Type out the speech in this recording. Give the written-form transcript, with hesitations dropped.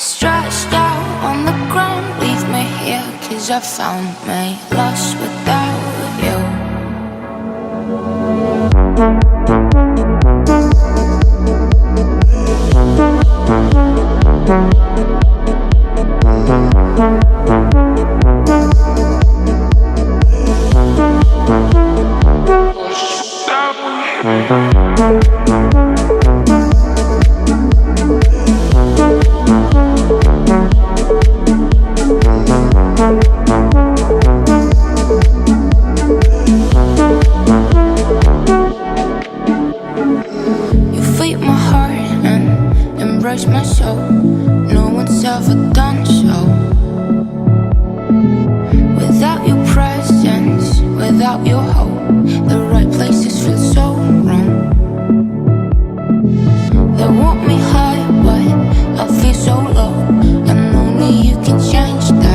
Stretched out on the ground, leave me here, 'cause I found me lost without you. My soul, no one's ever done so. Without your presence, without your hope, the right places feel so wrong. They want me high, but I feel so low, and only you can change that.